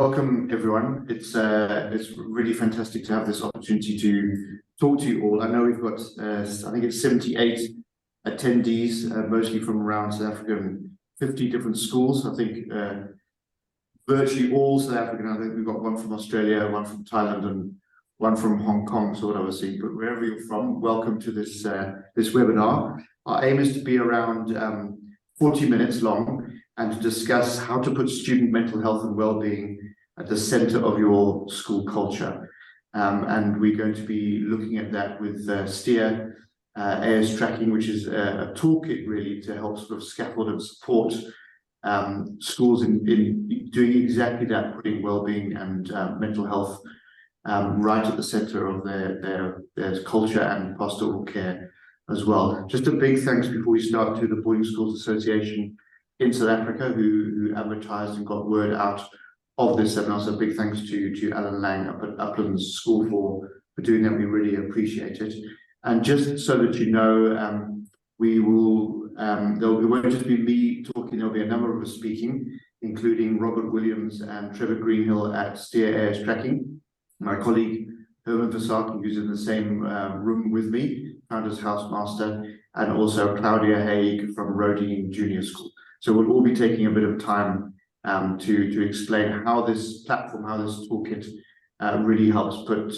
Welcome, everyone. It's really fantastic to have this opportunity to talk to you all. I know we've got, I think it's 78 attendees, mostly from around South Africa and 50 different schools. I think virtually all South African. I think we've got one from Australia, one from Thailand, and one from Hong Kong, so what I was seeing. But wherever you're from, welcome to this webinar. Our aim is to be around 40 minutes long and to discuss how to put student mental health and well-being at the center of your school culture. And we're going to be looking at that with STEER, AS tracking, which is a toolkit really to help sort of scaffold and support schools in doing exactly that, putting well-being and mental health right at the center of their culture and pastoral care as well. Just a big thanks before we start to the Boarding Schools Association in South Africa who advertised and got word out of this seminar. So big thanks to Alan Lang up at Uplands School for doing that. We really appreciate it. And just so that you know, we will it won't just be me talking, there'll be a number of us speaking, including Robert Williams and Trevor Greenhill at STEER AS Tracking, my colleague Herman Versaki, who's in the same room with me, Founders Housemaster, and also Claudia Haig from Rodine Junior School. So we'll all be taking a bit of time to explain how this platform, how this toolkit really helps put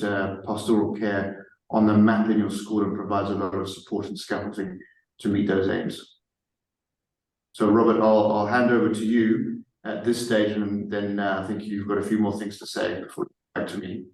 pastoral care on the map in your school and provides a lot of support and scaffolding to meet those aims. So Robert, I'll hand over to you at this stage, and then I think you've got a few more things to say before back to me.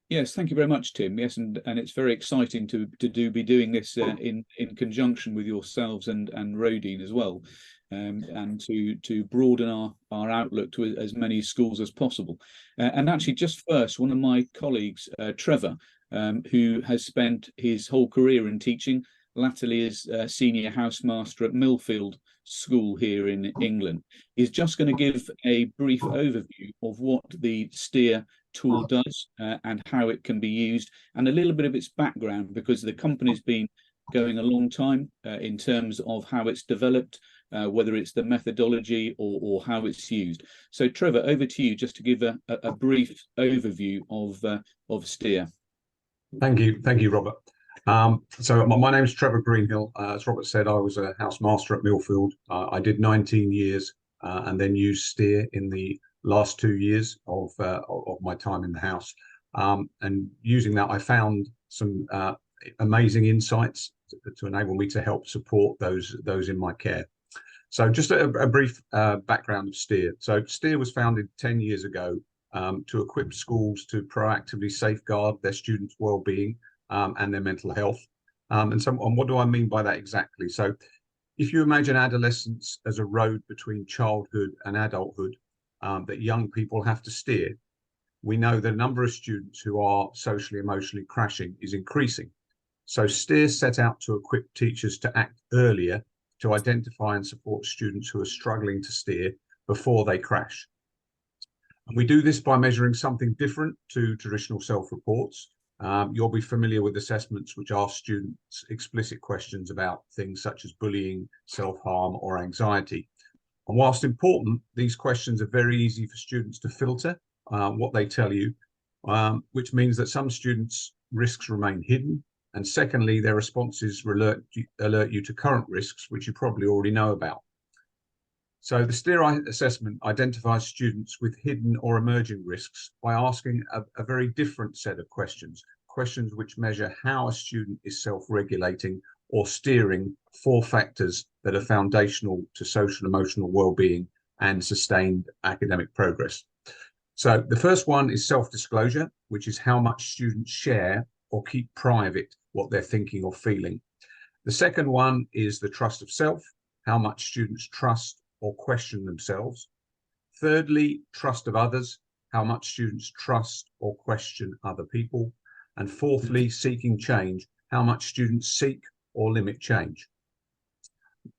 Yes, thank you very much, Tim. Yes, and it's very exciting to be doing this in conjunction with yourselves and Rodine as well, and to broaden our outlook to as many schools as possible. And actually, just first, one of my colleagues, Trevor, who has spent his whole career in teaching, latterly as senior housemaster at Millfield School here in England, is just going to give a brief overview of what the STEER tool does and how it can be used, and a little bit of its background, because the company's been going a long time in terms of how it's developed, whether it's the methodology or how it's used. So Trevor, over to you just to give a brief overview of STEER. Thank you, Robert. So my name is Trevor Greenhill. As Robert said, I was a housemaster at Millfield. I did 19 years and then used STEER in the last 2 years of my time in the house. And using that, I found some amazing insights to enable me to help support those in my care. So just a brief background of STEER. So STEER was founded 10 years ago to equip schools to proactively safeguard their students' well-being and their mental health. And what do I mean by that exactly? So if you imagine adolescence as a road between childhood and adulthood that young people have to steer, we know the number of students who are socially, emotionally crashing is increasing. So STEER set out to equip teachers to act earlier to identify and support students who are struggling to steer before they crash. And we do this by measuring something different to traditional self-reports. You'll be familiar with assessments which ask students explicit questions about things such as bullying, self-harm, or anxiety. And whilst important, these questions are very easy for students to filter what they tell you, which means that some students' risks remain hidden. And secondly, their responses alert you to current risks, which you probably already know about. So the STEER assessment identifies students with hidden or emerging risks by asking a very different set of questions which measure how a student is self-regulating or steering 4 factors that are foundational to social emotional well-being and sustained academic progress. So the first one is self-disclosure, which is how much students share or keep private what they're thinking or feeling. The second one is the trust of self, how much students trust or question themselves. Thirdly, trust of others, how much students trust or question other people. And fourthly, seeking change, how much students seek or limit change.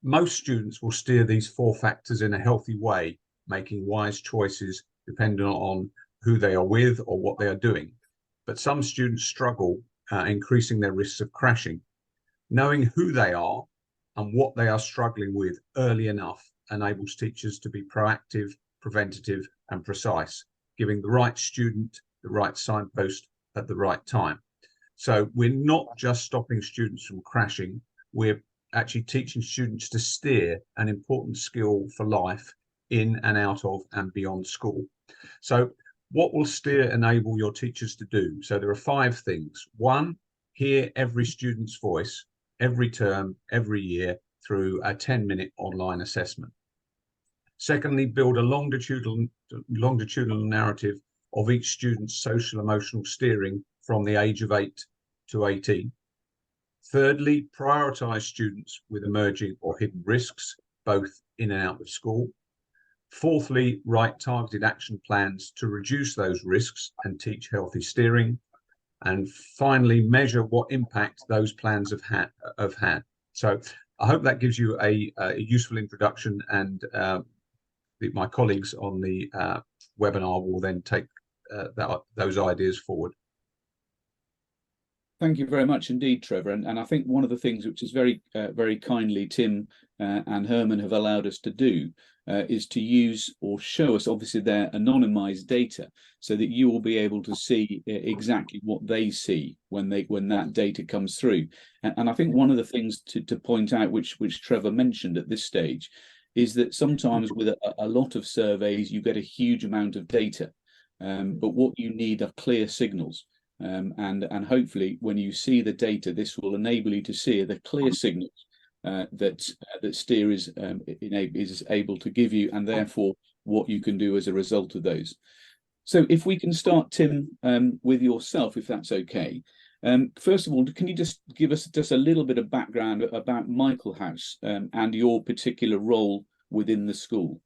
Most students will steer these 4 factors in a healthy way, making wise choices depending on who they are with or what they are doing. But some students struggle, increasing their risks of crashing. Knowing who they are and what they are struggling with early enough enables teachers to be proactive, preventative, and precise, giving the right student the right signpost at the right time. So we're not just stopping students from crashing, we're actually teaching students to steer, an important skill for life in and out of and beyond school. So what will steer enable your teachers to do? So there are 5 things. 1, hear every student's voice every term, every year through a 10-minute online assessment. Secondly, build a longitudinal narrative of each student's social emotional steering from the age of 8 to 18. Thirdly, prioritize students with emerging or hidden risks, both in and out of school. Fourthly, write targeted action plans to reduce those risks and teach healthy steering. And finally, measure what impact those plans have had. So I hope that gives you a useful introduction, and my colleagues on the webinar will then take those ideas forward. Thank you very much indeed, Trevor. And I think one of the things which is very, very kindly Tim and Herman have allowed us to do is to use or show us, obviously, their anonymized data, so that you will be able to see exactly what they see when that data comes through. And I think one of the things to point out, which Trevor mentioned at this stage, is that sometimes with a lot of surveys, you get a huge amount of data, but what you need are clear signals. And hopefully, when you see the data, this will enable you to see the clear signals that Steer is able to give you, and therefore what you can do as a result of those. So, if we can start, Tim, with yourself, if that's okay. First of all, can you just give us just a little bit of background about Michaelhouse and your particular role within the school?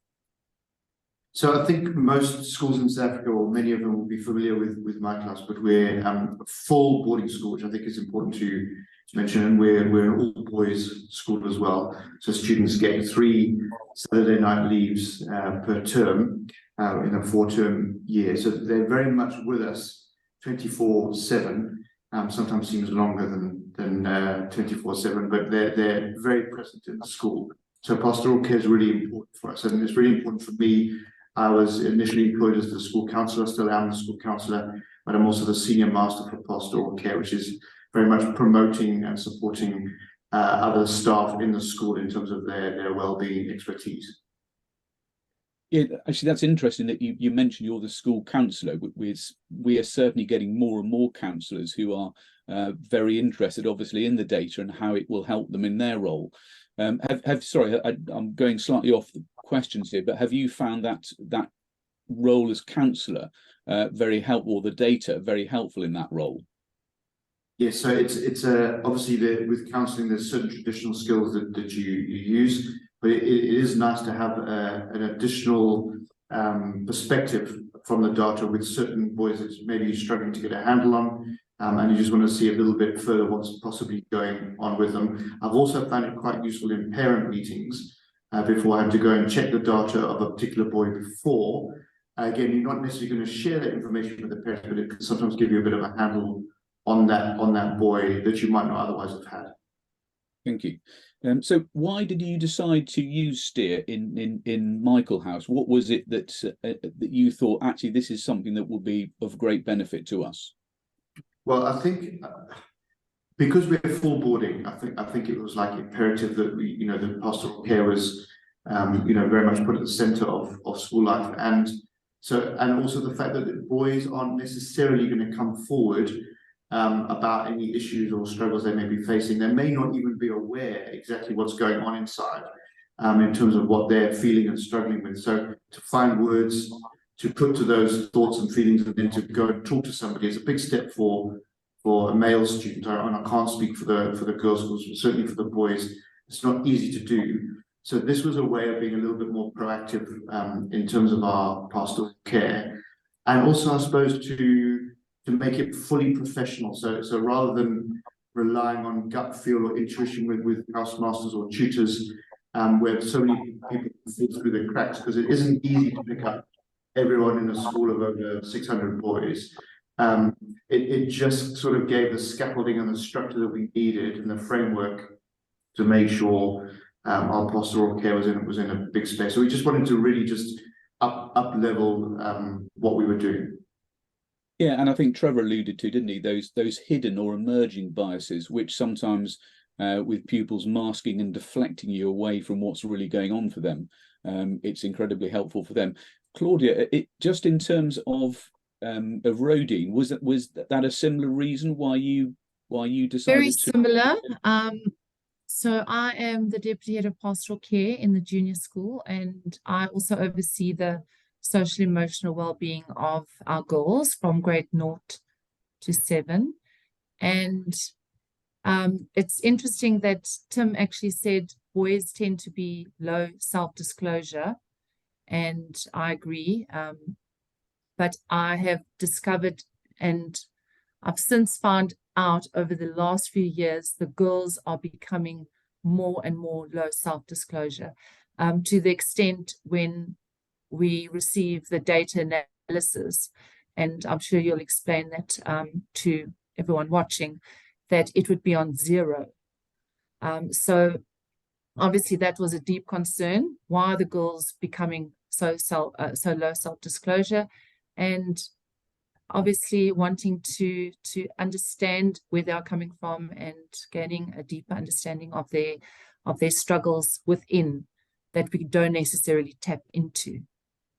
So I think most schools in South Africa, or many of them, will be familiar with Michaelhouse, but we're a full boarding school, which I think is important to mention, and we're an all-boys school as well. So students get 3 Saturday night leaves per term in a 4-term year. So they're very much with us 24/7. Sometimes seems longer than 24/7, but they're very present in the school. So pastoral care is really important for us, and it's really important for me. I was initially employed as the school counsellor, still am the school counsellor, but I'm also the senior master for pastoral care, which is very much promoting and supporting other staff in the school in terms of their wellbeing expertise. Yeah, actually, that's interesting that you mentioned you're the school counsellor. We are certainly getting more and more counsellors who are very interested, obviously, in the data and how it will help them in their role. Sorry, I'm going slightly off the questions here, but have you found that role as counsellor very helpful, or the data very helpful in that role? Yes, so it's obviously with counselling, there's certain traditional skills that you use, but it is nice to have an additional perspective from the data with certain boys that maybe you're struggling to get a handle on, and you just want to see a little bit further what's possibly going on with them. I've also found it quite useful in parent meetings before I have to go and check the data of a particular boy before. Again, you're not necessarily going to share that information with the parents, but it can sometimes give you a bit of a handle on that boy that you might not otherwise have had. Thank you. So why did you decide to use Steer in Michaelhouse? What was it that you thought, actually, this is something that will be of great benefit to us? Well, I think because we're full boarding, I think it was like imperative that we, the pastoral care was, very much put at the centre of school life, and also the fact that the boys aren't necessarily going to come forward about any issues or struggles they may be facing. They may not even be aware exactly what's going on inside in terms of what they're feeling and struggling with. So to find words to put to those thoughts and feelings, and then to go and talk to somebody, is a big step for a male student. And I can't speak for the girls' schools, but certainly for the boys, it's not easy to do. So this was a way of being a little bit more proactive in terms of our pastoral care, and also, I suppose, to make it fully professional. So rather than relying on gut feel or intuition with housemasters or tutors, where so many people fall through the cracks, because it isn't easy to pick up everyone in a school of over 600 boys. It just sort of gave the scaffolding and the structure that we needed and the framework to make sure our pastoral care was in a big space. So we just wanted to really just up level what we were doing. Yeah, and I think Trevor alluded to, didn't he, those hidden or emerging biases, which sometimes with pupils masking and deflecting you away from what's really going on for them, it's incredibly helpful for them. Claudia, just in terms of Rodine, was that a similar reason why you decided Very to? similar. So I am the deputy head of pastoral care in the junior school, and I also oversee the social emotional well-being of our girls from grade 0 to 7. And it's interesting that Tim actually said boys tend to be low self-disclosure, and I agree. But I have discovered, and I've since found out over the last few years, the girls are becoming more and more low self-disclosure, to the extent when we receive the data analysis, and I'm sure you'll explain that to everyone watching, that it would be on 0. So obviously that was a deep concern. Why are the girls becoming so low self-disclosure? And obviously wanting to understand where they are coming from and gaining a deeper understanding of their struggles within, that we don't necessarily tap into,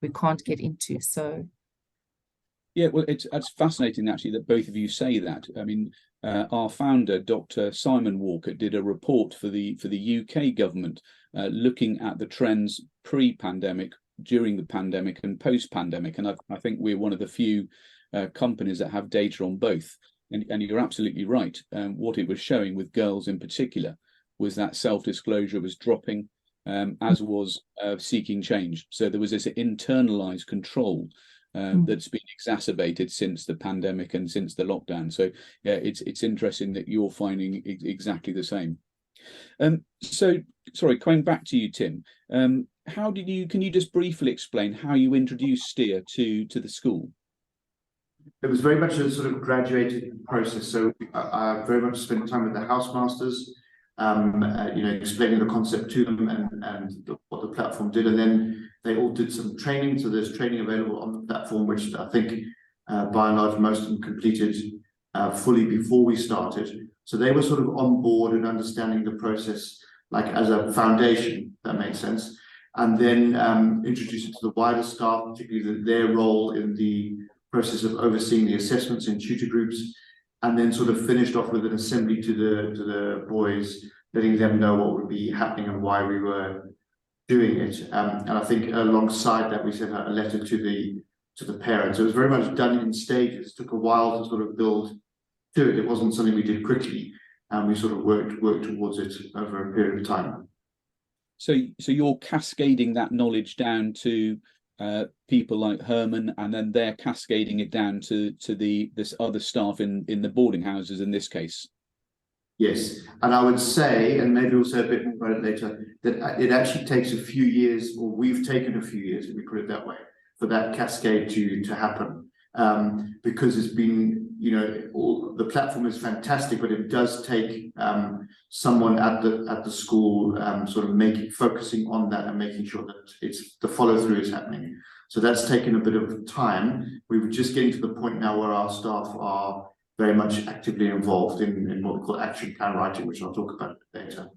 we can't get into. So yeah, well, it's fascinating actually that both of you say that. I mean, our founder, Dr. Simon Walker, did a report for the UK government looking at the trends pre-pandemic, during the pandemic, and post-pandemic, and I think we're one of the few companies that have data on both. And you're absolutely right. What it was showing with girls in particular was that self-disclosure was dropping, as was seeking change. So there was this internalized control that's been exacerbated since the pandemic and since the lockdown. So yeah, it's interesting that you're finding exactly the same. So sorry, coming back to you, Tim. Can you just briefly explain how you introduced steer to the school? It was very much a sort of graduated process. So I very much spent time with the housemasters, explaining the concept to them and what the platform did. And then they all did some training. So there's training available on the platform, which I think by and large, most of them completed fully before we started. So they were sort of on board and understanding the process, like as a foundation, if that makes sense. And then introduce it to the wider staff, particularly their role in the process of overseeing the assessments in tutor groups, and then sort of finished off with an assembly to the boys, letting them know what would be happening and why we were doing it. And I think alongside that, we sent out a letter to the parents. It was very much done in stages. It took a while to sort of build to it. It wasn't something we did quickly, and we sort of worked towards it over a period of time. So you're cascading that knowledge down to people like Herman, and then they're cascading it down to this other staff in the boarding houses in this case. Yes, and I would say, and maybe we'll say a bit more about it later, that it actually takes a few years, or we've taken a few years, if we put it that way, for that cascade to happen. Because it's been, the platform is fantastic, but it does take someone at the school sort of focusing on that and making sure that the follow through is happening. So that's taken a bit of time. We were just getting to the point now where our staff are very much actively involved in what we call action plan writing, which I'll talk about later.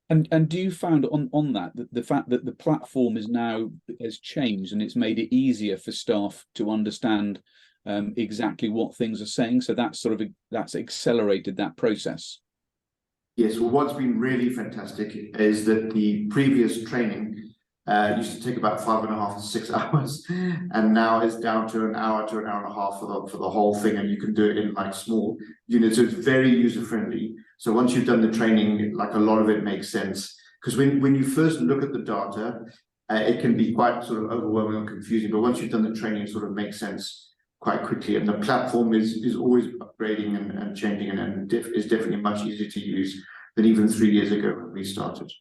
And do you find on that the fact that the platform has changed and it's made it easier for staff to understand exactly what things are saying, so that's accelerated that process? Yes, well, what's been really fantastic is that the previous training used to take about 5.5 to 6 hours, and now it's down to an hour to an hour and a half for the whole thing, and you can do it in like small units. So it's very user friendly. So once you've done the training, like a lot of it makes sense, because when you first look at the data, it can be quite sort of overwhelming and confusing. But once you've done the training, it sort of makes sense quite quickly. And the platform is always upgrading and changing, and is definitely much easier to use than even 3 years ago when we started.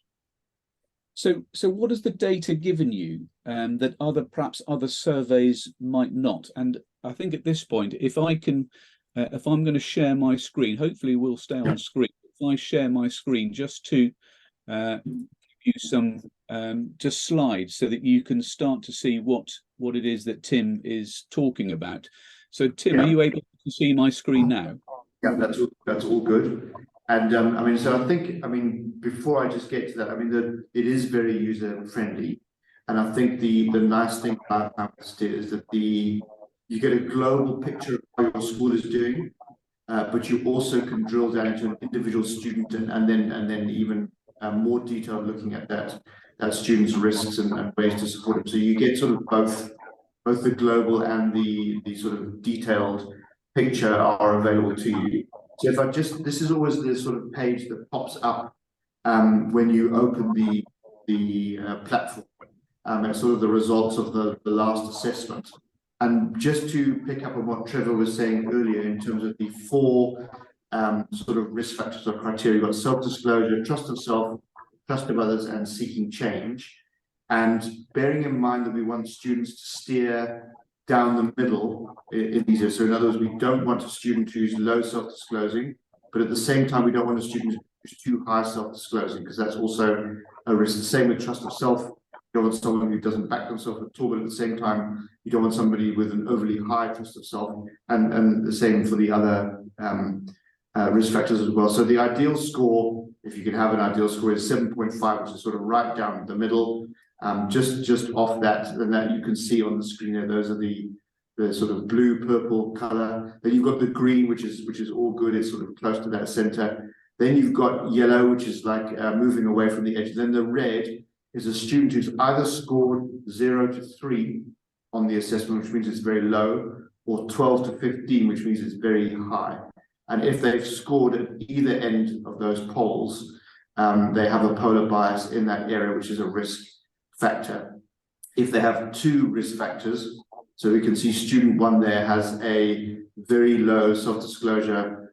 So what has the data given you that perhaps other surveys might not? And I think at this point, if I'm going to share my screen, hopefully we'll stay on screen. If I share my screen just to give you some just slides so that you can start to see what it is that Tim is talking about. So Tim, are you able to see my screen now? Yeah, that's all good. And I mean, so I think, I mean, before I just get to that, I mean, it is very user friendly, and I think the nice thing about this is that you get a global picture of how your school is doing, but you also can drill down into an individual student and then even more detailed looking at that student's risks and ways to support them. So you get sort of both the global and the sort of detailed picture are available to you. So if this is always the sort of page that pops up when you open the platform, and sort of the results of the last assessment. And just to pick up on what Trevor was saying earlier in terms of the 4 sort of risk factors or criteria, you've got self-disclosure, trust of self, trust of others, and seeking change. And bearing in mind that we want students to steer down the middle in these areas. So in other words, we don't want a student who's low self-disclosing, but at the same time, we don't want a student who's too high self-disclosing, because that's also a risk. The same with trust of self. You don't want someone who doesn't back themselves at all, but at the same time, you don't want somebody with an overly high trust of self, and the same for the other risk factors as well. So the ideal score, if you can have an ideal score, is 7.5, which is sort of right down the middle. Just off that, and that you can see on the screen there, those are the sort of blue purple color. Then you've got the green, which is all good, it's sort of close to that center. Then you've got yellow, which is like moving away from the edge. Then the red is a student who's either scored 0 to 3 on the assessment, which means it's very low, or 12 to 15, which means it's very high. And if they've scored at either end of those poles, they have a polar bias in that area, which is a risk factor. If they have 2 risk factors, so we can see student 1 there has a very low self-disclosure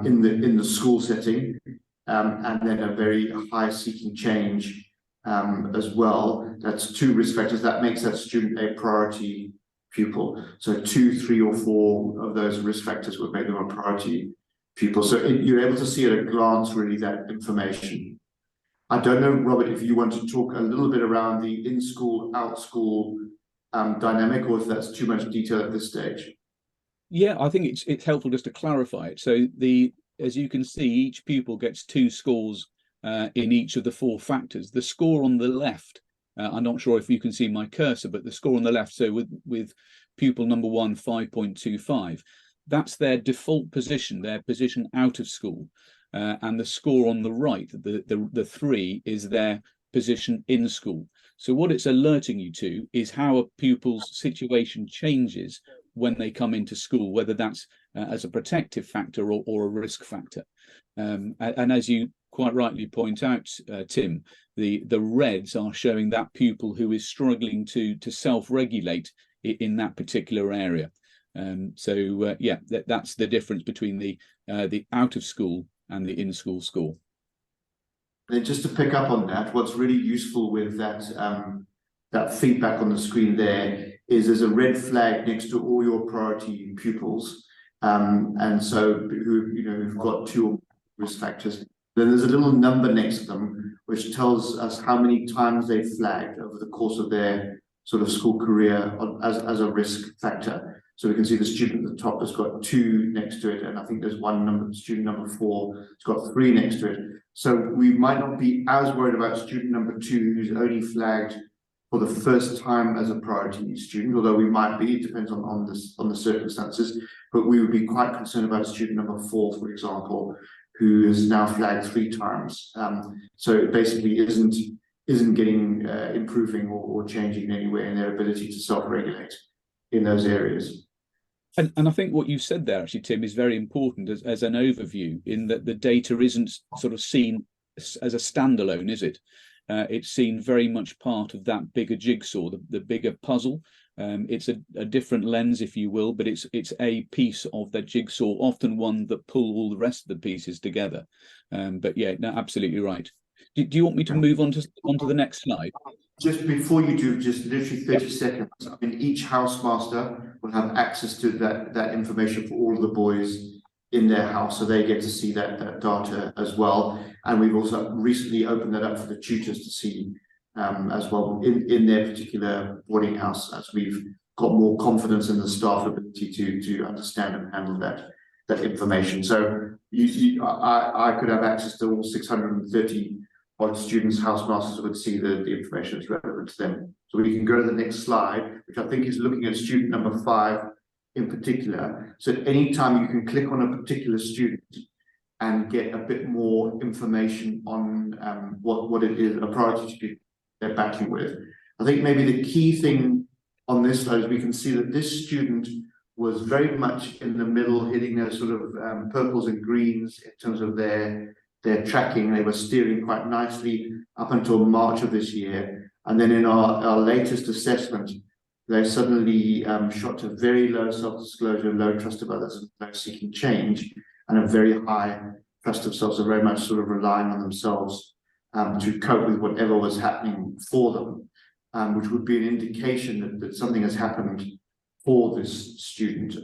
in the school setting, and then a very high seeking change as well. That's 2 risk factors. That makes that student a priority pupil. So 2, 3, or 4 of those risk factors would make them a priority pupil. So you're able to see at a glance really that information. I don't know, Robert, if you want to talk a little bit around the in-school, out-school dynamic, or if that's too much detail at this stage. Yeah, I think it's helpful just to clarify it. So as you can see, each pupil gets 2 scores in each of the 4 factors. The score on the left, I'm not sure if you can see my cursor, but the score on the left, so with pupil number 1, 5.25, that's their default position, their position out of school. And the score on the right, the 3, is their position in school. So what it's alerting you to is how a pupil's situation changes when they come into school, whether that's as a protective factor or a risk factor. And as you quite rightly point out, Tim, the reds are showing that pupil who is struggling to self-regulate in that particular area. Yeah, that's the difference between the out of school and the in-school score. And just to pick up on that, what's really useful with that that feedback on the screen there is there's a red flag next to all your priority pupils, and so who've got 2 risk factors. Then there's a little number next to them which tells us how many times they flagged over the course of their sort of school career as a risk factor. So we can see the student at the top has got 2 next to it, and I think there's student number 4 has got 3 next to it. So we might not be as worried about student number 2 who's only flagged for the first time as a priority student, although we might be, it depends on the circumstances, but we would be quite concerned about student number 4, for example, who is now flagged 3 times. So it basically isn't getting improving or changing in any way in their ability to self-regulate in those areas. And I think what you said there, actually, Tim, is very important as an overview, in that the data isn't sort of seen as a standalone, is it? It's seen very much part of that bigger jigsaw, the bigger puzzle. It's a different lens, if you will, but it's a piece of the jigsaw, often one that pull all the rest of the pieces together. But yeah, no, absolutely right. Do you want me to move on to the next slide? Just before you do, just literally 30 seconds. I mean, each housemaster will have access to that information for all of the boys in their house, so they get to see that data as well. And we've also recently opened that up for the tutors to see as well in their particular boarding house, as we've got more confidence in the staff ability to understand and handle that information. So I could have access to all 630 odd students. Housemasters would see the information that's relevant to them. So we can go to the next slide, which I think is looking at student number 5 in particular. So at any time you can click on a particular student and get a bit more information on what it is, a priority student they're battling with. I think maybe the key thing on this slide is we can see that this student was very much in the middle, hitting those sort of purples and greens in terms of their tracking. They were steering quite nicely up until March of this year. And then in our latest assessment, they suddenly shot to very low self-disclosure, low trust of others, and low seeking change, and a very high trust of self, so very much sort of relying on themselves to cope with whatever was happening for them, which would be an indication that something has happened for this student,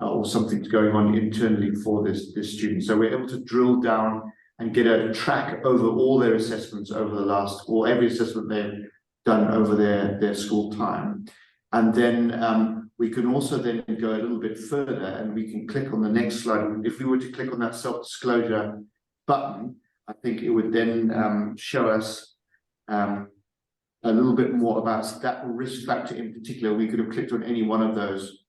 or something's going on internally for this student. So we're able to drill down and get a track over all their assessments over the last, or every assessment they've done over their school time. And then we can also then go a little bit further, and we can click on the next slide. If we were to click on that self-disclosure button, I think it would then show us a little bit more about that risk factor in particular. We could have clicked on any one of those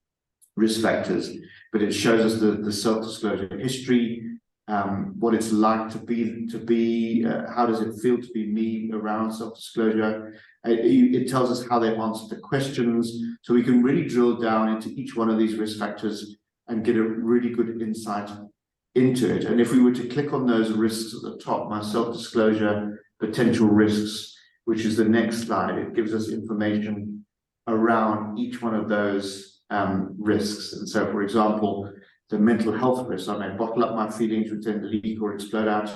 risk factors, but it shows us the self-disclosure history, what it's like to be, how does it feel to be me around self-disclosure. It tells us how they answered the questions, so we can really drill down into each one of these risk factors and get a really good insight into it. And if we were to click on those risks at the top, my self-disclosure potential risks, which is the next slide, it gives us information around each one of those risks. And so, for example, the mental health risks: I may bottle up my feelings, pretend to leak or explode out.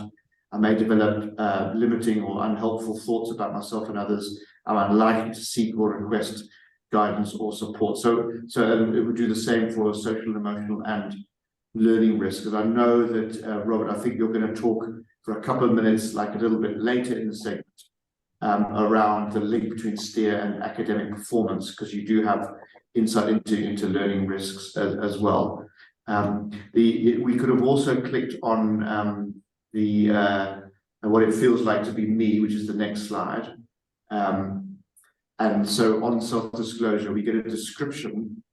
I may develop limiting or unhelpful thoughts about myself and others. I'm unlikely to seek or request guidance or support. So it would do the same for social, emotional, and learning risk. Because I know that, Robert, I think you're going to talk for a couple of minutes, like a little bit later in the segment, around the link between STEER and academic performance, because you do have insight into learning risks as well. We could have also clicked on what it feels like to be me, which is the next slide. And so on self-disclosure, we get a description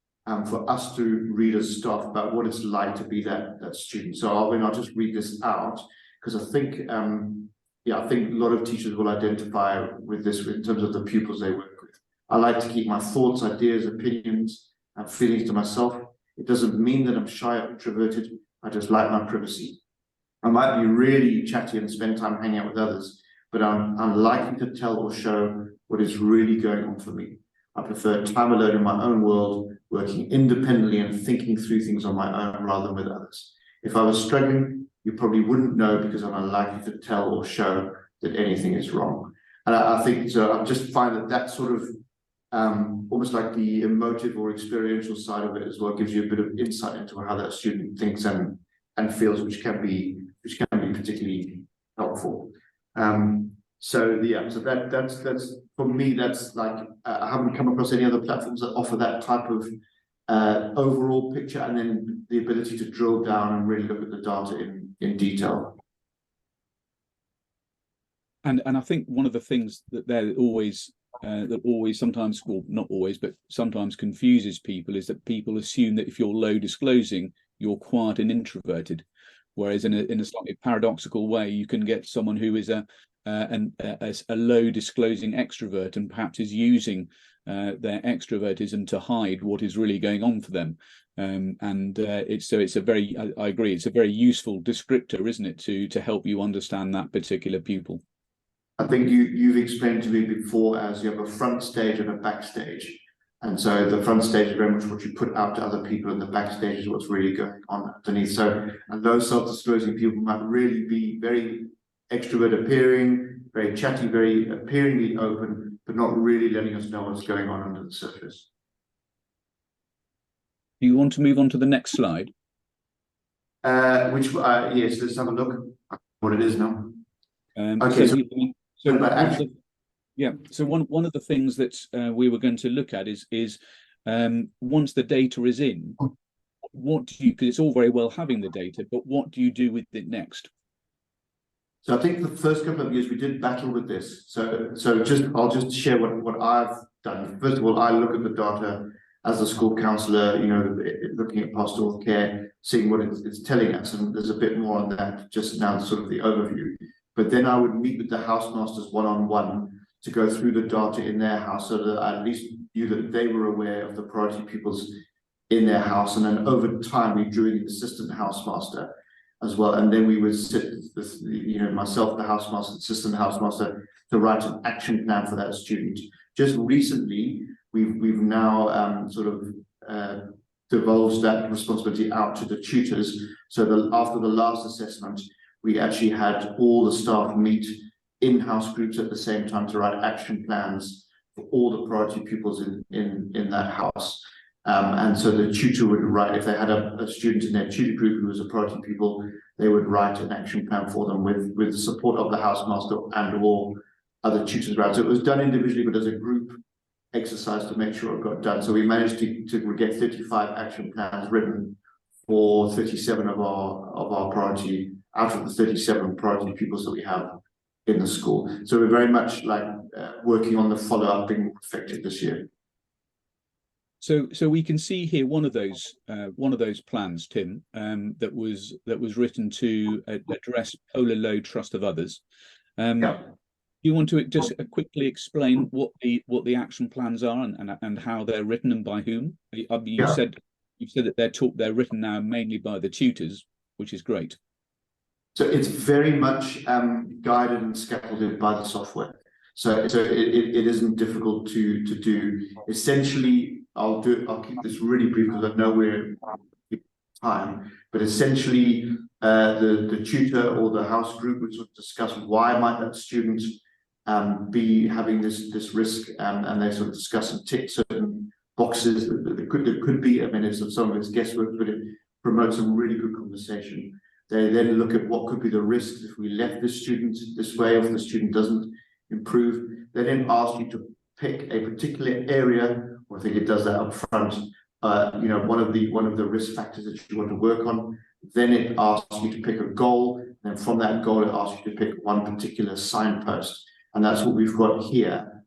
for us to read as staff about what it's like to be that student. So I'll just read this out, because I think I think a lot of teachers will identify with this in terms of the pupils they work with. I like to keep my thoughts, ideas, opinions, and feelings to myself. It doesn't mean that I'm shy or introverted. I just like my privacy. I might be really chatty and spend time hanging out with others, but I'm unlikely to tell or show what is really going on for me. I prefer time alone in my own world, working independently and thinking through things on my own rather than with others. If I was struggling, you probably wouldn't know, because I'm unlikely to tell or show that anything is wrong. And I think so. I just find that sort of almost like the emotive or experiential side of it as well gives you a bit of insight into how that student thinks and feels, which can be particularly helpful. So that's for me. That's like I haven't come across any other platforms that offer that type of overall picture, and then the ability to drill down and really look at the data in detail. And I think one of the things that always sometimes, well, not always, but sometimes confuses people is that people assume that if you're low disclosing, you're quiet and introverted. Whereas in a slightly paradoxical way, you can get someone who is a low disclosing extrovert and perhaps is using their extrovertism to hide what is really going on for them. It's a very, I agree, it's a very useful descriptor, isn't it, to help you understand that particular pupil. I think you've explained to me before as you have a front stage and a backstage. And so the front stage is very much what you put out to other people, and the backstage is what's really going on underneath. So, and those self-disclosing people might really be very extrovert appearing, very chatty, very appearingly open, but not really letting us know what's going on under the surface. Do you want to move on to the next slide? Yes, let's have a look at what it is now. Okay. Yeah. So one of the things that we were going to look at is once the data is in, what do you? Because it's all very well having the data, but what do you do with it next? So I think the first couple of years we did battle with this. So I'll just share what I've done. First of all, I look at the data as a school counsellor, looking at pastoral care, seeing what it's telling us, and there's a bit more on that just now, sort of the overview. But then I would meet with the housemasters one-on-one to go through the data in their house, so that I at least knew that they were aware of the priority pupils in their house. And then over time, we drew in an assistant housemaster as well, and then we would sit with myself, the housemaster, assistant housemaster, to write an action plan for that student. Just recently, we've now divulged that responsibility out to the tutors. So after the last assessment, we actually had all the staff meet in-house groups at the same time to write action plans for all the priority pupils in that house. And so the tutor would write, if they had a student in their tutor group who was a priority pupil, they would write an action plan for them with the support of the housemaster and or other tutors around. So it was done individually, but as a group exercise to make sure it got done. So we managed to get 35 action plans written for 37 of our priority, out of the 37 priority pupils that we have in the school. So we're very much like working on the follow-up, being more effective this year. So we can see here one of those plans, Tim, that was written to address polar load trust of others. You want to just quickly explain what the action plans are and how they're written and by whom? You said that they're written now mainly by the tutors, which is great. So it's very much guided and scaffolded by the software. So it isn't difficult to do. Essentially, I'll keep this really brief because I know we're time, but essentially the tutor or the house group would sort of discuss why might that student be having this risk, and they sort of discuss and tick certain boxes that could be. I mean, it's some of it's guesswork, but it promotes a really good conversation. They then look at what could be the risks if we left this student this way, or if the student doesn't improve. They then ask you to pick a particular area, or I think it does that up front, one of the risk factors that you want to work on. Then it asks you to pick a goal, and from that goal it asks you to pick one particular signpost, and that's what we've got here.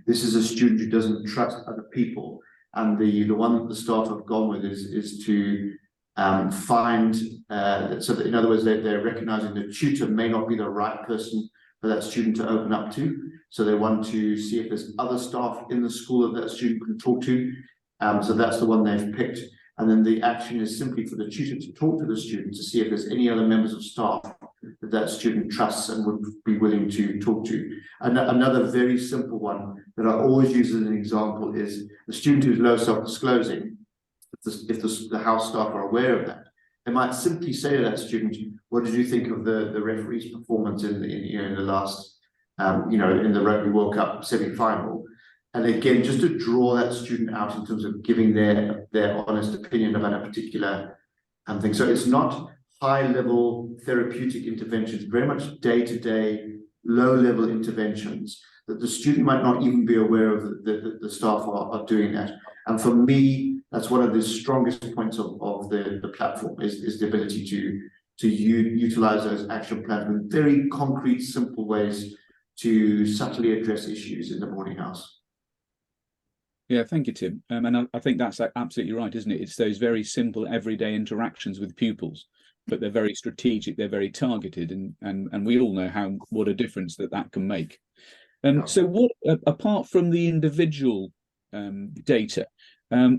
This is a student who doesn't trust other people, and the one that the staff have gone with is to find, so that in other words they're recognizing the tutor may not be the right person for that student to open up to. So they want to see if there's other staff in the school that student can talk to. So that's the one they've picked. And then the action is simply for the tutor to talk to the student to see if there's any other members of staff that student trusts and would be willing to talk to. And another very simple one that I always use as an example is the student who's low self-disclosing. If the house staff are aware of that, they might simply say to that student, "What did you think of the referee's performance in the last in the Rugby World Cup semi-final?" And again, just to draw that student out in terms of giving their honest opinion about a particular thing. So it's not high-level therapeutic interventions, very much day-to-day, low-level interventions that the student might not even be aware of the staff are doing that. And for me, that's one of the strongest points of the platform is the ability to utilize those action plans in very concrete, simple ways to subtly address issues in the boarding house. Yeah, thank you, Tim. And I think that's absolutely right, isn't it? It's those very simple everyday interactions with pupils, but they're very strategic, they're very targeted, and we all know what a difference that can make. So what, apart from the individual data,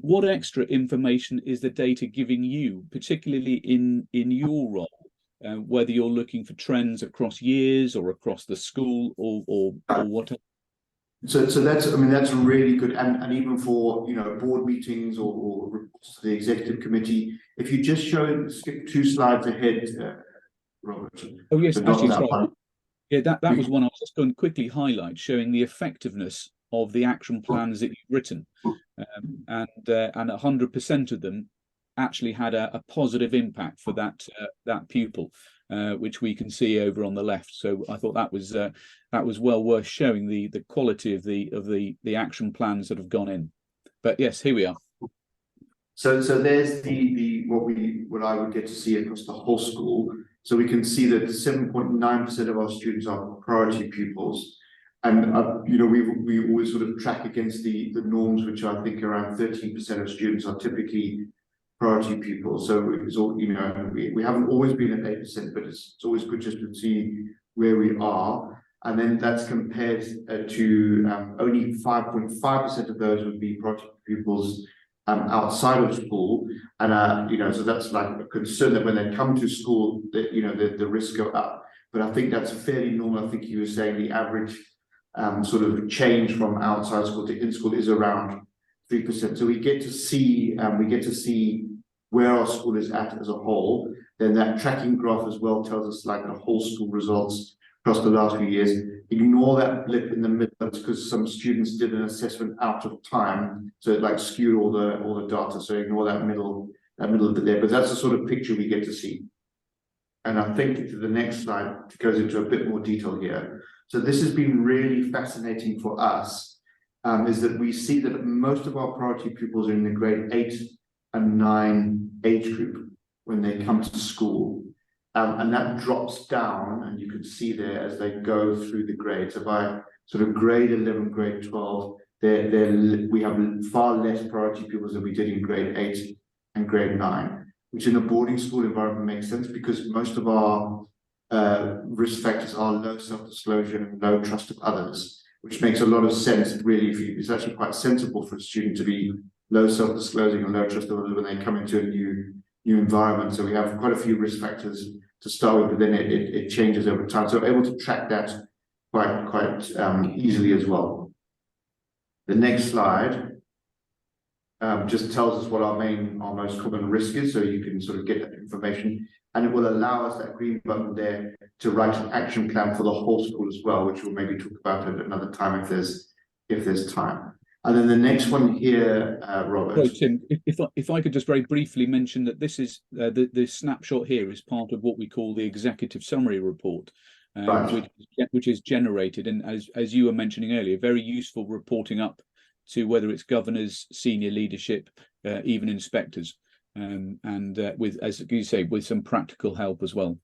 what extra information is the data giving you, particularly in your role, whether you're looking for trends across years or across the school or whatever? So that's really good, and even for board meetings or reports to the executive committee. If you just skip 2 slides ahead, Robert. Oh yes, actually, sorry. One. Yeah, that was one I was just going to quickly highlight, showing the effectiveness of the action plans that you've written, and 100% of them actually had a positive impact for that pupil. which we can see over on the left. So I thought that was well worth showing the quality of the action plans that have gone in. But yes, here we are. So there's what I would get to see across the whole school. So we can see that 7.9% of our students are priority pupils, and we always sort of track against the norms, which I think around 13% of students are typically priority pupils. So it's all, we haven't always been at 8%, but it's always good just to see where we are. And then that's compared to only 5.5% of those would be priority pupils outside of school, and so that's like a concern that when they come to school, that the risks go up. But I think that's fairly normal. I think you were saying the average sort of change from outside school to in school is around 3%. So we get to see where our school is at as a whole. Then that tracking graph as well tells us like the whole school results across the last few years. Ignore that blip in the middle, because some students did an assessment out of time, so it like skewed all the data. So ignore that middle bit there. But that's the sort of picture we get to see. And I think the next slide goes into a bit more detail here. So this has been really fascinating for us, is that we see that most of our priority pupils are in the grade 8 and 9 age group when they come to school. And that drops down, and you can see there as they go through the grades. So by sort of grade 11, grade 12, we have far less priority pupils than we did in grade 8 and grade 9, which in a boarding school environment makes sense, because most of our risk factors are low self-disclosure and low trust of others, which makes a lot of sense, really. It's actually quite sensible for a student to be low self-disclosing and low trust of others when they come into a new environment. So we have quite a few risk factors to start with, but then it changes over time. So able to track that quite easily as well. The next slide just tells us what our most common risk is, so you can sort of get that information, and it will allow us, that green button there, to write an action plan for the whole school as well, which we'll maybe talk about at another time if there's time. And then the next one here, Robert. Right, Tim, if I could just very briefly mention that this is the snapshot here is part of what we call the executive summary report, Right. which is generated, and as you were mentioning earlier, very useful reporting up to whether it's governors, senior leadership, even inspectors, and with, as you say, with some practical help as well.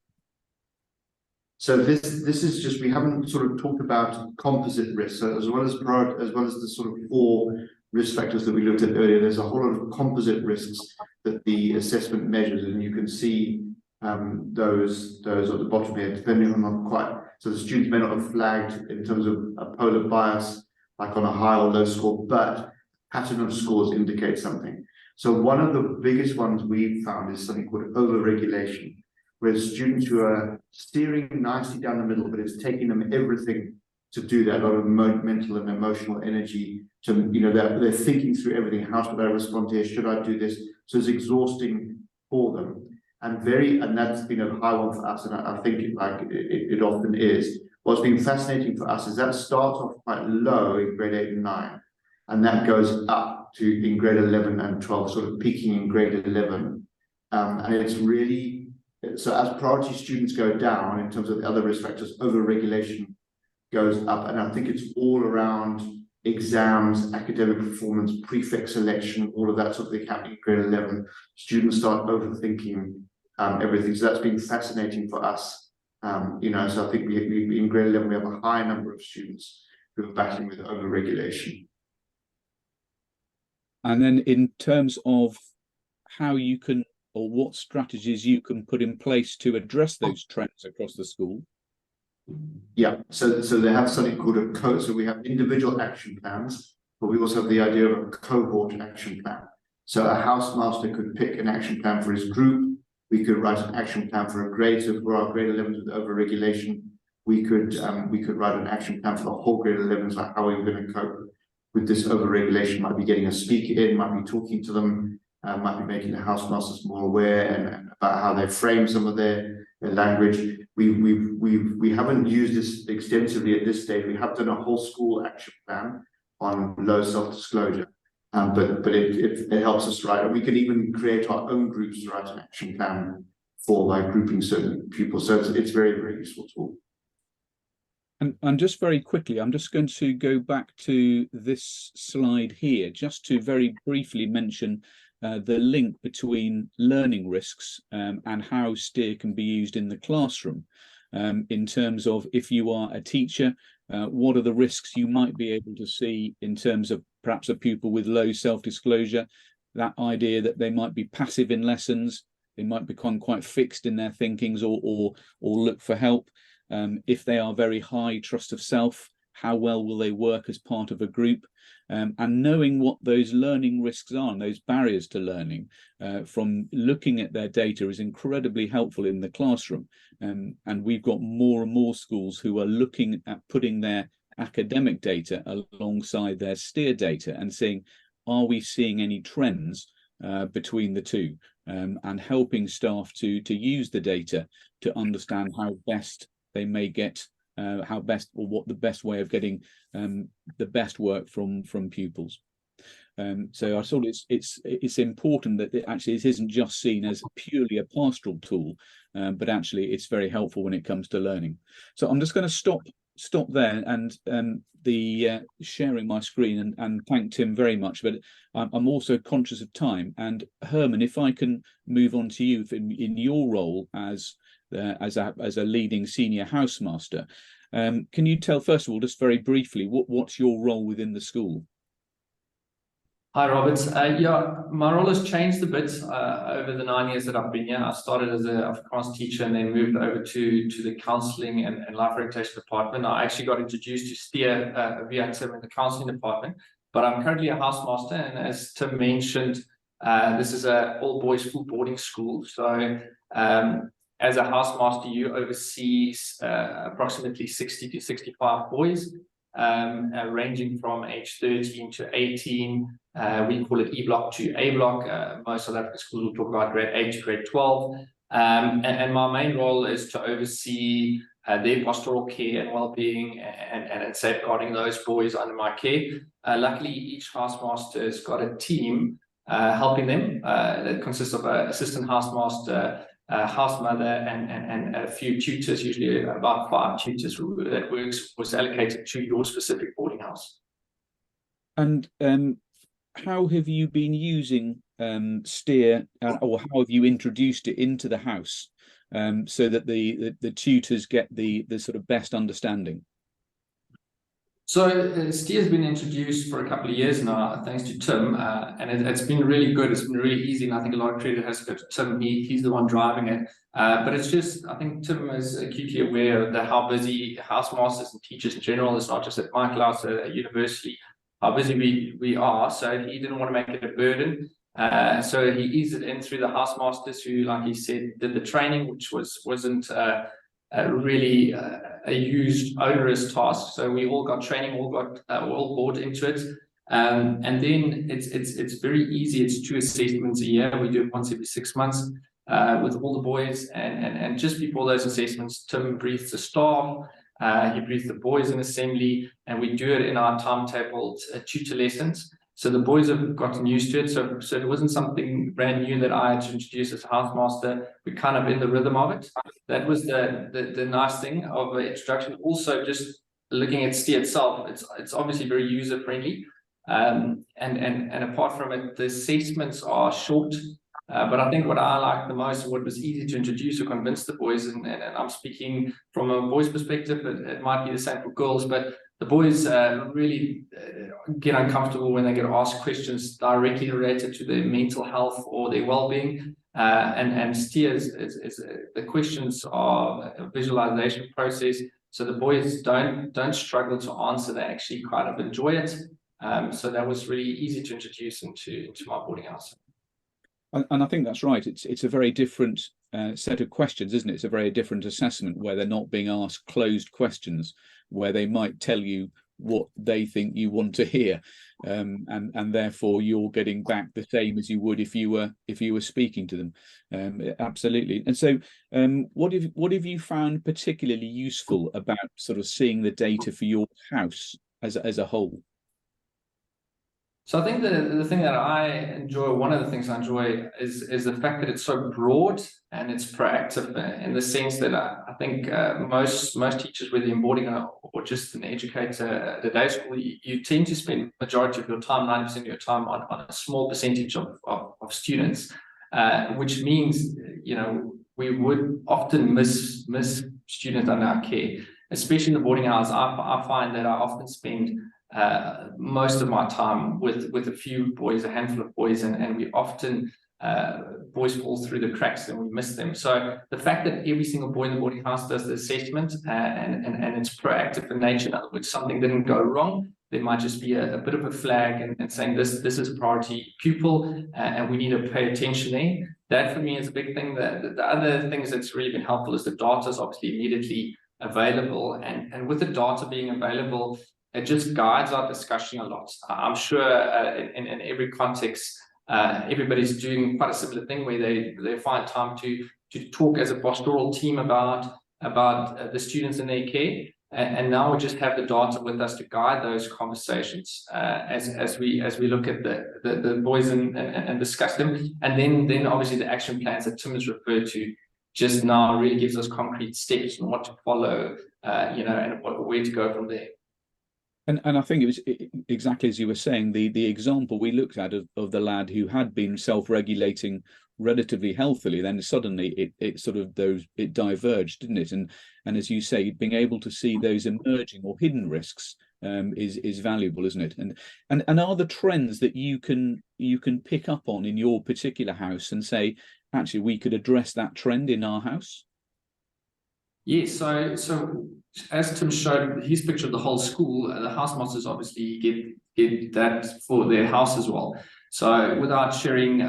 So this is just, we haven't sort of talked about composite risk. So as well as the sort of 4 risk factors that we looked at earlier, there's a whole lot of composite risks that the assessment measures, and you can see those at the bottom here, depending on so the students may not have flagged in terms of a polar bias, like on a high or low score, but pattern of scores indicate something. So one of the biggest ones we've found is something called overregulation, where students who are steering nicely down the middle, but it's taking them everything to do that, a lot of mental and emotional energy to, they're thinking through everything. How should I respond to this? Should I do this? So it's exhausting for them. And that's been a high one for us, and I think it often is. What's been fascinating for us is that starts off quite low in grade 8 and 9, and that goes up to in grade 11 and 12, sort of peaking in grade 11. And it's really, so as priority students go down in terms of the other risk factors, overregulation goes up. And I think it's all around exams, academic performance, prefect selection, all of that sort of thing happening in grade 11. Students start overthinking everything. So that's been fascinating for us. So I think we in grade 11, we have a high number of students who are battling with overregulation. And then in terms of how you can, or what strategies you can put in place to address those trends across the school. Yeah, so they have something called a code. So we have individual action plans, but we also have the idea of a cohort action plan. So a housemaster could pick an action plan for his group. We could write an action plan for a grade. So for our grade 11s with overregulation, we could write an action plan for the whole grade 11s, like how are we going to cope with this overregulation? Might be getting a speaker in, might be talking to them, might be making the housemasters more aware and about how they frame some of their language. We haven't used this extensively at this stage. We have done a whole school action plan on low self-disclosure, but it helps us write. And we could even create our own groups to write an action plan for like grouping certain pupils. So it's very, very useful tool. And just very quickly, I'm just going to go back to this slide here, just to very briefly mention the link between learning risks and how STEER can be used in the classroom. In terms of, if you are a teacher, what are the risks you might be able to see in terms of perhaps a pupil with low self-disclosure, that idea that they might be passive in lessons, they might become quite fixed in their thinkings or look for help. If they are very high trust of self, how well will they work as part of a group? And knowing what those learning risks are and those barriers to learning from looking at their data is incredibly helpful in the classroom. And we've got more and more schools who are looking at putting their academic data alongside their STEER data and seeing, are we seeing any trends between the two, and helping staff to use the data to understand how best they may get what the best way of getting the best work from pupils. So I thought it's important that it isn't just seen as purely a pastoral tool, but actually it's very helpful when it comes to learning. So I'm just going to stop there and sharing my screen and thank Tim very much. But I'm also conscious of time. And Herman, if I can move on to you in your role as a leading senior housemaster, can you tell, first of all, just very briefly, what's your role within the school? Hi, Robert. Yeah, my role has changed a bit over the 9 years that I've been here. I started as a Afrikaans teacher and then moved over to the counselling and life orientation department. I actually got introduced to STEER via Tim in the counselling department, but I'm currently a housemaster. And as Tim mentioned, this is an all-boys full boarding school. So as a housemaster, you oversee approximately 60 to 65 boys, ranging from age 13 to 18. We call it E block to A block. Most South African schools will talk about grade 8 to grade 12. And my main role is to oversee their pastoral care and well-being and safeguarding those boys under my care. Luckily, each housemaster has got a team helping them that consists of an assistant housemaster, house mother, and a few tutors, usually about 5 tutors that was allocated to your specific boarding house. And how have you been using STEER, or how have you introduced it into the house so that the tutors get the sort of best understanding? So STEER has been introduced for a couple of years now, thanks to Tim, and it's been really good. It's been really easy, and I think a lot of credit has to go to Tim. He's the one driving it. But it's just, I think Tim is acutely aware of how busy housemasters and teachers in general, it's not just at Michaelhouse, at university, how busy we are. So he didn't want to make it a burden. So he eased it in through the housemasters who, like he said, did the training, which wasn't really a huge onerous task. So we all got training, all bought into it. And then it's very easy. It's 2 assessments a year. We do it once every 6 months with all the boys. And just before those assessments, Tim briefs the staff. He briefs the boys in assembly, and we do it in our timetabled tutor lessons. So the boys have gotten used to it. So it wasn't something brand new that I had to introduce as a housemaster. We're kind of in the rhythm of it. That was the nice thing of the introduction. Also, just looking at STEER itself, it's obviously very user friendly. And apart from it, the assessments are short. But I think what I like the most, what was easy to introduce or convince the boys, and I'm speaking from a boys' perspective, but it might be the same for girls, but the boys really get uncomfortable when they get asked questions directly related to their mental health or their well-being. And STEER is the questions are a visualization process, so the boys don't struggle to answer. They actually kind of enjoy it. So that was really easy to introduce into my boarding house. And I think that's right. It's a very different set of questions, isn't it? It's a very different assessment where they're not being asked closed questions, where they might tell you what they think you want to hear, and therefore you're getting back the same as you would if you were speaking to them. Absolutely. And so, what have you found particularly useful about sort of seeing the data for your house as a whole? So I think the thing that I enjoy, one of the things I enjoy is the fact that it's so broad and it's proactive in the sense that I think most teachers, whether in boarding or just an educator at a day school, you tend to spend majority of your time, 90% of your time on a small percentage of students, which means, you know, we would often miss students under our care, especially in the boarding hours. I find that I often spend most of my time with a few boys, a handful of boys, and we often boys fall through the cracks and we miss them. So the fact that every single boy in the boarding house does the assessment and it's proactive in nature, in other words, something didn't go wrong, there might just be a bit of a flag and saying this is a priority pupil and we need to pay attention there. That for me is a big thing. The other things that's really been helpful is the data is obviously immediately available, and with the data being available, it just guides our discussion a lot. I'm sure in every context, everybody's doing quite a similar thing where they find time to talk as a pastoral team about the students in their care. And now we just have the data with us to guide those conversations as we look at the boys and discuss them. And then obviously the action plans that Tim has referred to just now really gives us concrete steps on what to follow, you know, and where to go from there. And I think it was exactly as you were saying, the example we looked at of the lad who had been self-regulating relatively healthily, then suddenly it diverged, didn't it? And as you say, being able to see those emerging or hidden risks is valuable, isn't it? And are the trends that you can pick up on in your particular house and say, actually, we could address that trend in our house? Yes, so as Tim showed his picture of the whole school, the housemasters obviously get that for their house as well. So without sharing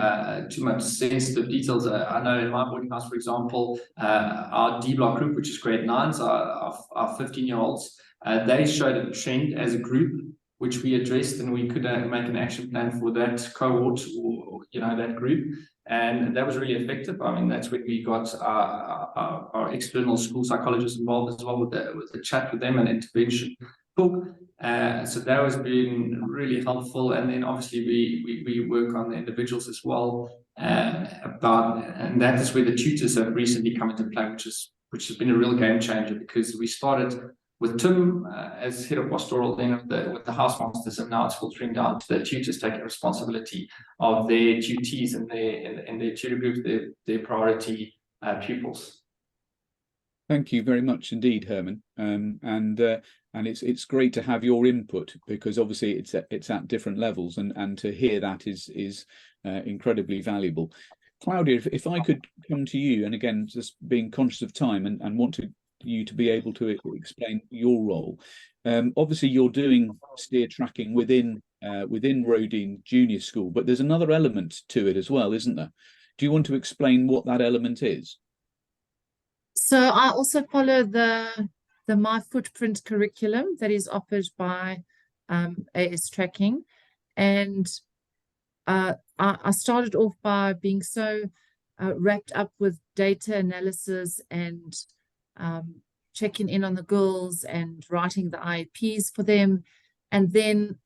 too much sensitive details, I know in my boarding house, for example, our D block group, which is grade 9s, our 15-year-olds, they showed a trend as a group, which we addressed, and we could make an action plan for that cohort or you know, that group. And that was really effective. I mean, that's when we got our external school psychologists involved as well with the chat with them and intervention book. So that has been really helpful. And then obviously we work on the individuals as well. And that is where the tutors have recently come into play, which has been a real game changer, because we started with Tim as head of pastoral, then with the housemasters, and now it's filtering down to the tutors taking responsibility of their tutees and their tutor groups, their priority pupils. Thank you very much indeed, Herman. And it's great to have your input, because obviously it's at different levels, and to hear that is incredibly valuable. Claudia, if I could come to you, and again, just being conscious of time and want you to be able to explain your role. Obviously, you're doing steer tracking within Rodine Junior School, but there's another element to it as well, isn't there? Do you want to explain what that element is? So I also follow the My Footprint curriculum that is offered by AS Tracking, and I started off by being so wrapped up with data analysis and checking in on the girls and writing the IEPs for them. And then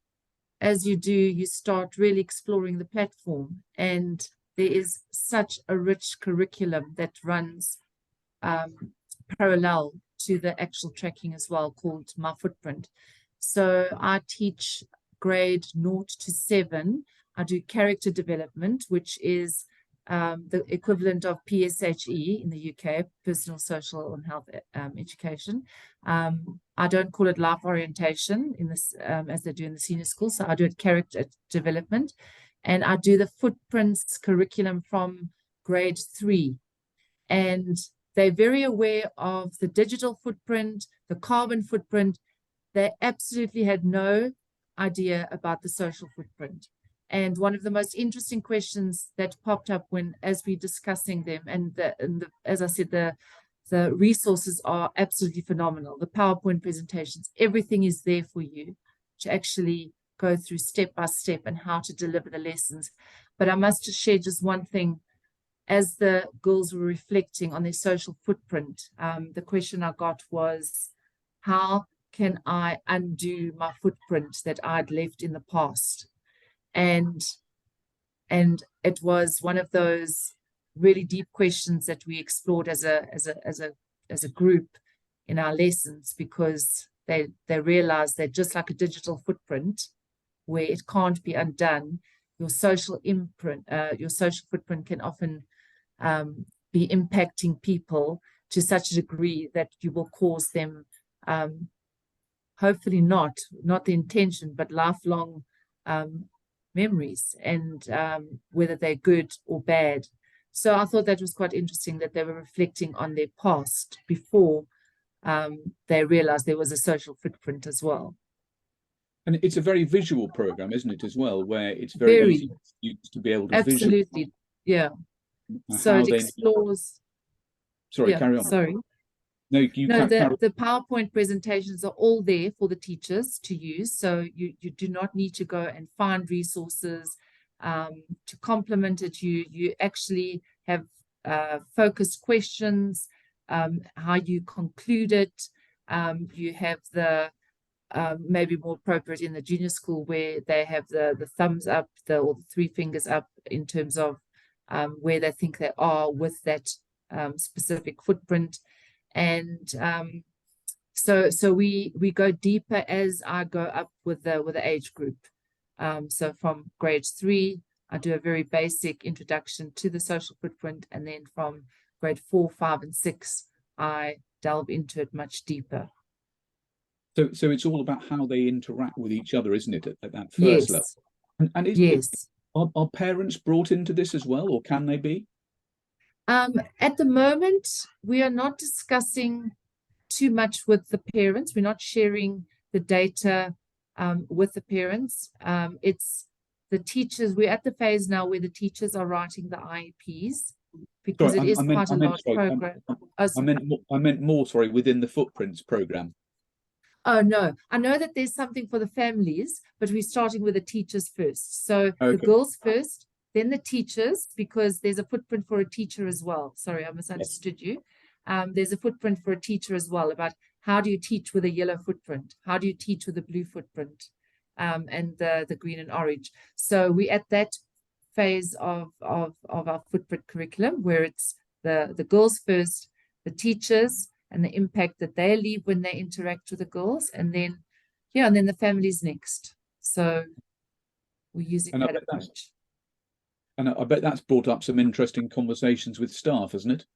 as you do, you start really exploring the platform, and there is such a rich curriculum that runs parallel to the actual tracking as well, called My Footprint. So I teach grade 0 to 7. I do character development, which is the equivalent of PSHE in the UK, personal, social, and health education. I don't call it life orientation in this as they do in the senior school. So I do it character development, and I do the footprints curriculum from grade 3. And they're very aware of the digital footprint, the carbon footprint. They absolutely had no idea about the social footprint. And one of the most interesting questions that popped up as we're discussing them, and as I said, the resources are absolutely phenomenal. The PowerPoint presentations, everything is there for you to actually go through step by step and how to deliver the lessons. But I must just share just one thing. As the girls were reflecting on their social footprint, the question I got was, how can I undo my footprint that I'd left in the past? and it was one of those really deep questions that we explored as a group in our lessons, because they realized that just like a digital footprint, where it can't be undone, your social footprint can often be impacting people to such a degree that you will cause them, hopefully not the intention, but lifelong memories, and whether they're good or bad. So I thought that was quite interesting, that they were reflecting on their past before they realized there was a social footprint as well. And it's a very visual program, isn't it, as well, where it's very easy for students to be able to absolutely, yeah. So it explores. Sorry, carry on. Sorry. No, the PowerPoint presentations are all there for the teachers to use. So you do not need to go and find resources to complement it. You actually have focused questions, how you conclude it. You have the maybe more appropriate in the junior school, where they have the thumbs up, or the 3 fingers up, in terms of where they think they are with that specific footprint. And so we go deeper as I go up with the age group. So from grade 3, I do a very basic introduction to the social footprint, and then from grade 4, 5, and 6, I delve into it much deeper. So it's all about how they interact with each other, isn't it, at that first level? And are parents brought into this as well, or can they be? At the moment, we are not discussing too much with the parents. We're not sharing the data with the parents. It's the teachers. We're at the phase now where the teachers are writing the IEPs, because it is quite a large program. I meant more, sorry, within the Footprints program. Oh, no. I know that there's something for the families, but we're starting with the teachers first. So the girls first, then the teachers, because there's a footprint for a teacher as well. Sorry, I misunderstood you. There's a footprint for a teacher as well, about how do you teach with a yellow footprint? How do you teach with a blue footprint? And the green and orange. So we're at that phase of our footprint curriculum, where it's the girls first, the teachers, and the impact that they leave when they interact with the girls, and then the families next. So we're using that approach. And I bet that's brought up some interesting conversations with staff, hasn't it?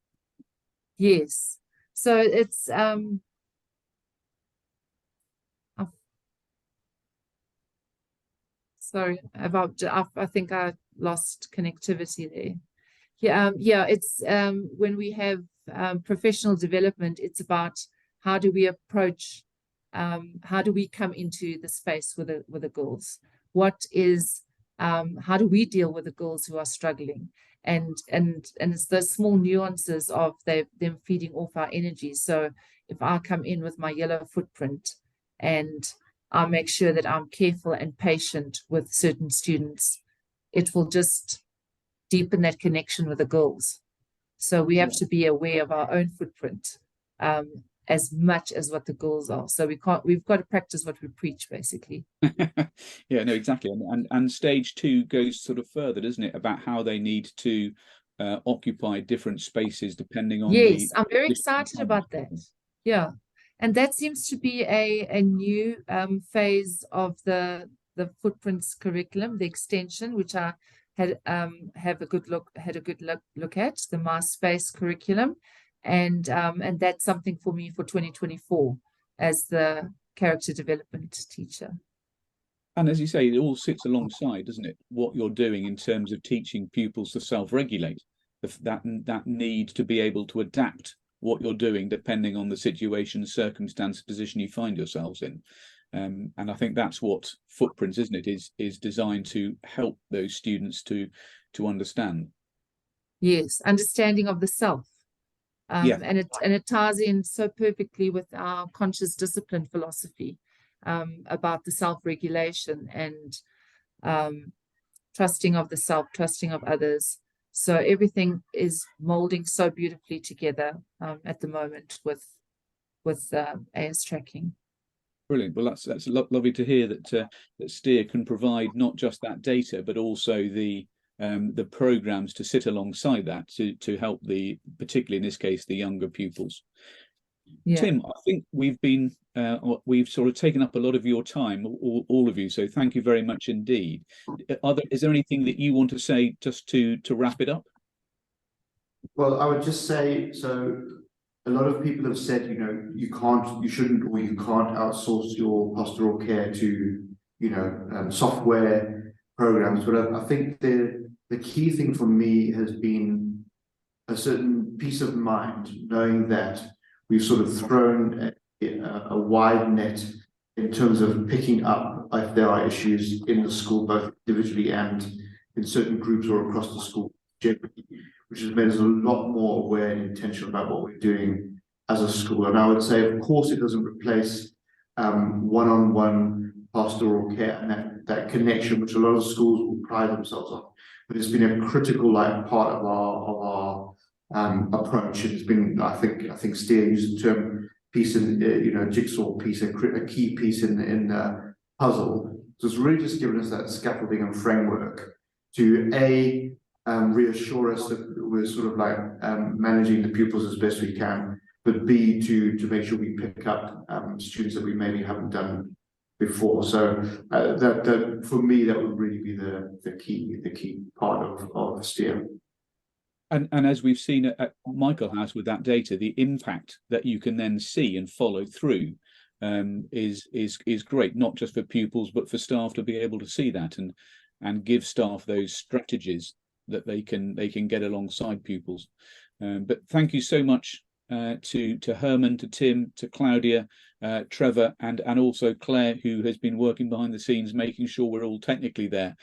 Yes. So it's sorry about, I think I lost connectivity there. Yeah, it's when we have professional development, it's about how do we approach, how do we come into the space with the girls? What is how do we deal with the girls who are struggling? And it's those small nuances of them feeding off our energy. So if I come in with my yellow footprint, and I make sure that I'm careful and patient with certain students, it will just deepen that connection with the girls. So we have to be aware of our own footprint as much as what the girls are. So we've got to practice what we preach, basically. Yeah, no, exactly. And stage 2 goes sort of further, doesn't it, about how they need to occupy different spaces depending on I'm very excited about that. Yeah. And that seems to be a new phase of the footprints curriculum, the extension, which I had had a good look at, the My Space curriculum, and that's something for me for 2024 as the character development teacher. And as you say, it all sits alongside, doesn't it, what you're doing in terms of teaching pupils to self-regulate, that need to be able to adapt what you're doing depending on the situation, circumstance, position you find yourselves in. And I think that's what Footprints, isn't it, is designed to help those students to understand. Yes, understanding of the self. And it ties in so perfectly with our conscious discipline philosophy about the self-regulation and trusting of the self, trusting of others. So everything is molding so beautifully together at the moment with AS tracking. Brilliant. Well, that's lovely to hear that that Steer can provide not just that data, but also the programs to sit alongside that to help particularly in this case, the younger pupils. Yeah. Tim, I think we've sort of taken up a lot of your time, all of you. So thank you very much indeed. Is there anything that you want to say just to wrap it up? Well, I would just say, so a lot of people have said, you know, you shouldn't, or you can't outsource your pastoral care to, you know, software programs. But I think the key thing for me has been a certain peace of mind, knowing that we've sort of thrown a wide net in terms of picking up if there are issues in the school, both individually and in certain groups or across the school generally, which has made us a lot more aware and intentional about what we're doing as a school. And I would say, of course, it doesn't replace one-on-one pastoral care and that connection, which a lot of schools will pride themselves on. But it's been a critical part of our approach. It's been, I think Steer used the term piece in, you know, jigsaw piece, a key piece in the puzzle. So it's really just given us that scaffolding and framework to reassure us that we're sort of like managing the pupils as best we can, but B, to make sure we pick up students that we maybe haven't done before. So that for me, that would really be the key part of Steer. And as we've seen at Michaelhouse with that data, the impact that you can then see and follow through is great, not just for pupils, but for staff to be able to see that and give staff those strategies that they can get alongside pupils. But thank you so much to Herman, to Tim, to Claudia, Trevor, and also Claire, who has been working behind the scenes, making sure we're all technically there.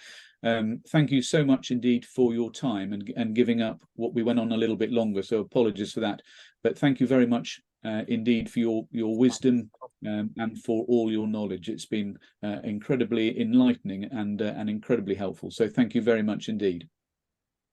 Thank you so much indeed for your time and giving up what we went on a little bit longer. So apologies for that. But thank you very much indeed for your wisdom and for all your knowledge. It's been incredibly enlightening and incredibly helpful. So thank you very much indeed.